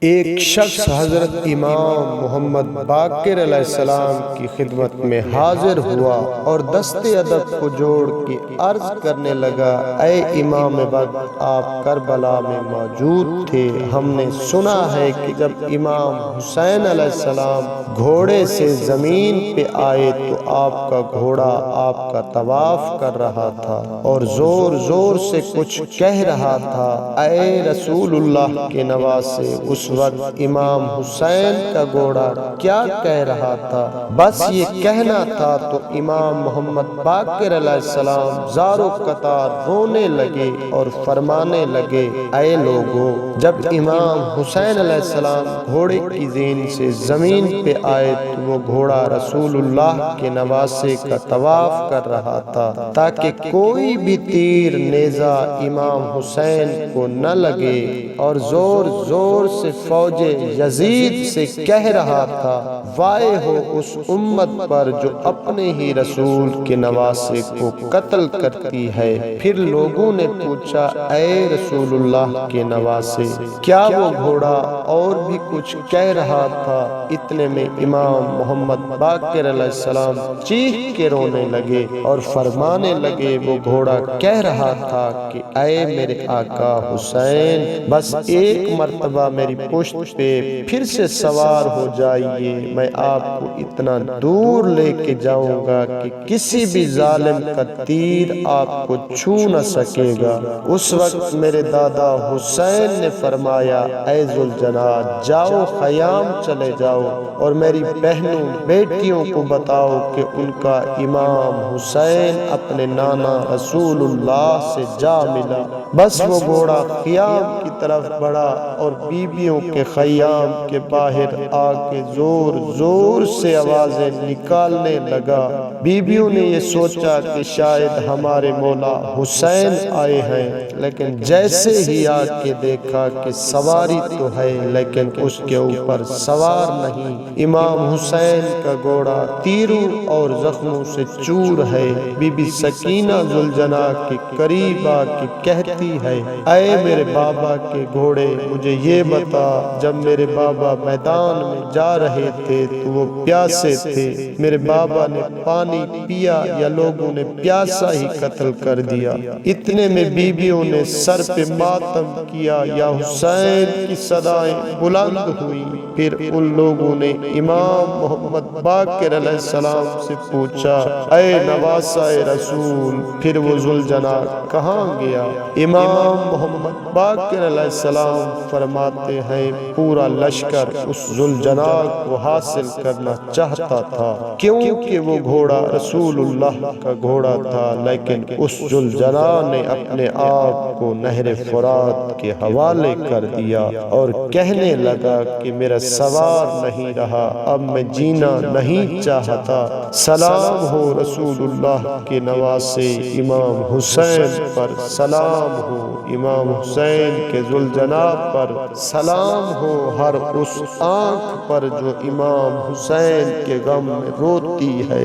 ایک شخص حضرت امام محمد باقر علیہ السلام کی خدمت میں حاضر ہوا اور دست ادب کو جوڑ کے عرض کرنے لگا، اے امام وقت، آپ کربلا میں موجود تھے۔ ہم نے سنا ہے کہ جب امام حسین علیہ السلام گھوڑے سے زمین پہ آئے تو آپ کا گھوڑا آپ کا طواف کر رہا تھا اور زور زور سے کچھ کہہ رہا تھا۔ اے رسول اللہ کے نواسے، اس وقت امام حسین کا گھوڑا کیا کہہ رہا تھا؟ بس یہ کہنا تھا تو امام محمد باقر علیہ السلام زارو قطار رونے لگے اور فرمانے لگے، اے لوگو، جب امام حسین علیہ السلام گھوڑے کی زین سے زمین پہ آئے تو وہ گھوڑا رسول اللہ کے نواسے کا طواف کر رہا تھا تاکہ کوئی بھی تیر نیزہ امام حسین کو نہ لگے، اور زور زور سے فوج یزید سے کہہ رہا تھا، وائے ہو اس امت پر جو اپنے ہی رسول کے نواسے کو قتل کرتی ہے۔ پھر لوگوں نے پوچھا، اے رسول اللہ کے نواسے، کیا وہ گھوڑا اور بھی کچھ کہہ رہا تھا؟ اتنے میں امام محمد باقر علیہ السلام چیخ کے رونے لگے اور فرمانے لگے، وہ گھوڑا کہہ رہا تھا کہ اے میرے آقا حسین، بس ایک مرتبہ میری پشت پہ پھر سے سوار ہو جائیے، میں آپ کو اتنا دور لے کے جاؤں گا کہ کسی بھی ظالم کا تیر آپ کو چھو نہ سکے گا۔ اس وقت میرے دادا حسین نے فرمایا، اے ذوالجلال، جاؤ خیام چلے جاؤ اور میری بہنوں بیٹیوں کو بتاؤ کہ ان کا امام حسین اپنے نانا رسول اللہ سے جا ملا۔ بس وہ گھوڑا خیام کی طرف بڑھا اور بیویوں کے خیام کے باہر آ کے زور زور سے آوازیں نکالنے لگا۔ بیویوں نے یہ سوچا کہ شاید ہمارے مولا حسین آئے ہیں، لیکن جیسے ہی آ کے دیکھا کہ سواری تو ہے لیکن اس کے اوپر سوار نہیں، امام حسین کا گھوڑا تیروں اور زخموں سے چور ہے۔ بی بی سکینہ ذوالجناح کے قریب آ کے کہتی ہے، اے میرے بابا کے گھوڑے، مجھے یہ بتا، جب میرے بابا میدان میں جا رہے تھے تو وہ پیاسے تھے، میرے بابا نے پانی پیا یا لوگوں نے پیاسا ہی قتل کر دیا؟ اتنے میں بیویوں نے سر پہ ماتم کیا، یا حسین کی صدائیں بلند ہوئی۔ پھر ان لوگوں نے امام محمد باقر علیہ السلام سے پوچھا، اے نواسہ رسول، پھر وہ ذوالجناح کہاں گیا؟ امام محمد باقر علیہ السلام فرماتے ہیں، پورا لشکر اس ذوالجناح کو حاصل کرنا چاہتا تھا کیونکہ وہ گھوڑا رسول اللہ کا گھوڑا تھا، لیکن اس ذوالجناح نے اپنے آپ کو نہر فرات کے حوالے کر دیا اور کہنے لگا کہ میرا سوار نہیں رہا، اب میں جینا نہیں چاہتا۔ سلام ہو رسول اللہ کے نواسے امام حسین پر، سلام ہو امام حسین کے ذوالجناح پر، سلام ہو ہر اس آنکھ پر جو امام حسین کے غم میں روتی ہے۔